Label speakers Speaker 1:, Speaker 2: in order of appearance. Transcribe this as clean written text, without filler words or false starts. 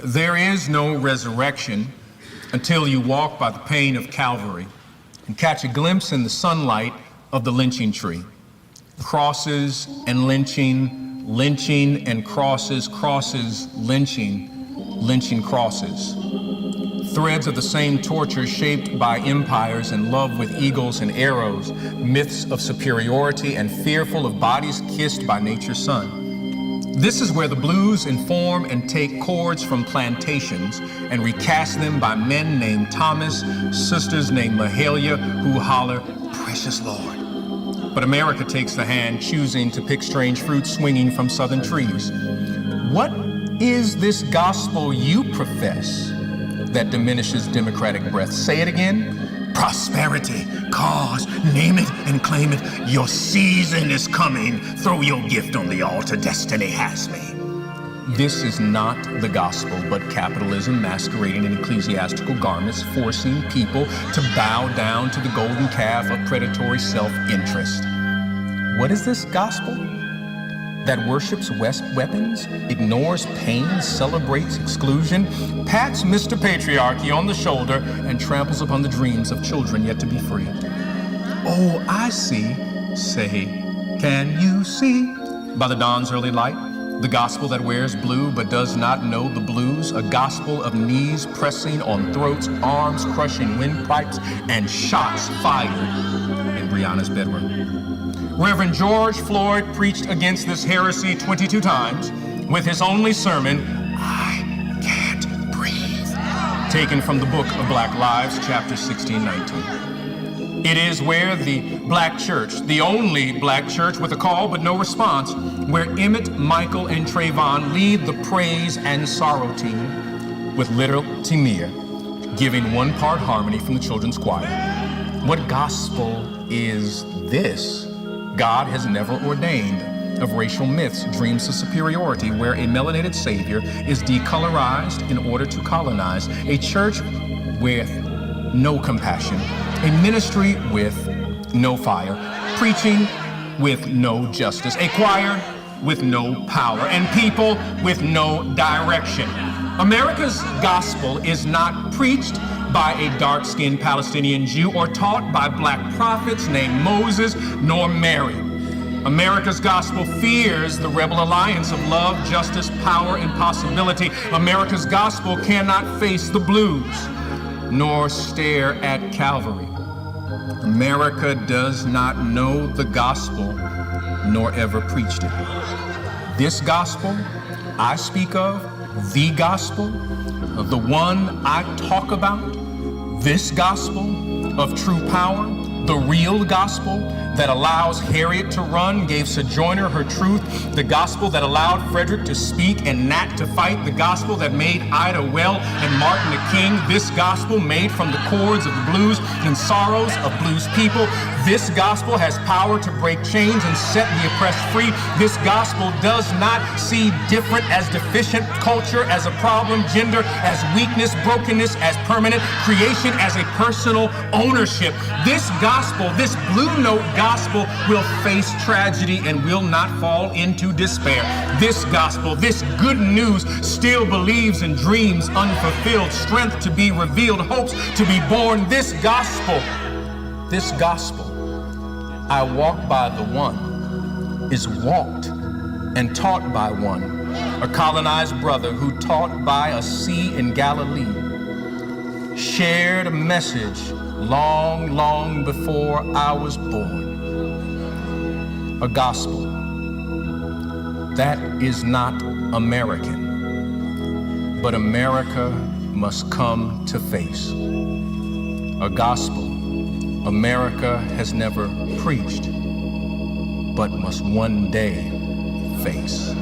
Speaker 1: There is no resurrection until you walk by the pain of Calvary and catch a glimpse in the sunlight of the lynching tree. Crosses and lynching, lynching and crosses, crosses, lynching, lynching crosses. Threads of the same torture shaped by empires in love with eagles and arrows, myths of superiority and fearful of bodies kissed by nature's sun. This is where the blues inform and take chords from plantations and recast them by men named Thomas, sisters named Mahalia, who holler, "Precious Lord." But America takes the hand, choosing to pick strange fruits swinging from southern trees. What is this gospel you profess that diminishes democratic breath? Say it again. Prosperity, cause, name it and claim it. Your season is coming. Throw your gift on the altar. Destiny has me. This is not the gospel, but capitalism masquerading in ecclesiastical garments, forcing people to bow down to the golden calf of predatory self-interest. What is this gospel? That worships weapons, ignores pain, celebrates exclusion, pats Mr. Patriarchy on the shoulder, and tramples upon the dreams of children yet to be free. Oh, I see, say, can you see? By the dawn's early light, the gospel that wears blue but does not know the blues, a gospel of knees pressing on throats, arms crushing windpipes, and shots fired in Brianna's bedroom. Reverend George Floyd preached against this heresy 22 times with his only sermon, "I Can't Breathe," taken from the book of Black Lives, chapter 16-19. It is where the black church, the only black church with a call but no response, where Emmett, Michael, and Trayvon lead the praise and sorrow team with little Timia giving one part harmony from the children's choir. What gospel is this? God has never ordained of racial myths, dreams of superiority, where a melanated savior is decolorized in order to colonize, a church with no compassion, a ministry with no fire, preaching with no justice, a choir with no power, and people with no direction. America's gospel is not preached by a dark-skinned Palestinian Jew or taught by black prophets named Moses nor Mary. America's gospel fears the rebel alliance of love, justice, power, and possibility. America's gospel cannot face the blues nor stare at Calvary. America does not know the gospel nor ever preached it. This gospel I speak of, the gospel, the one I talk about, this gospel of true power, the real gospel that allows Harriet to run, gave Sojourner her truth, the gospel that allowed Frederick to speak and Nat to fight, the gospel that made Ida well and Martin a king, this gospel made from the chords of the blues and sorrows of blues people. This gospel has power to break chains and set the oppressed free. This gospel does not see different as deficient, culture as a problem, gender as weakness, brokenness as permanent, creation as a personal ownership. This gospel, this blue note gospel, will face tragedy and will not fall into despair. This gospel, this good news, still believes in dreams unfulfilled, strength to be revealed, hopes to be born. This gospel, I walk by the one, is walked and taught by one, a colonized brother who taught by a sea in Galilee, shared a message long, long before I was born. A gospel that is not American, but America must come to face. A gospel America has never preached, but must one day face.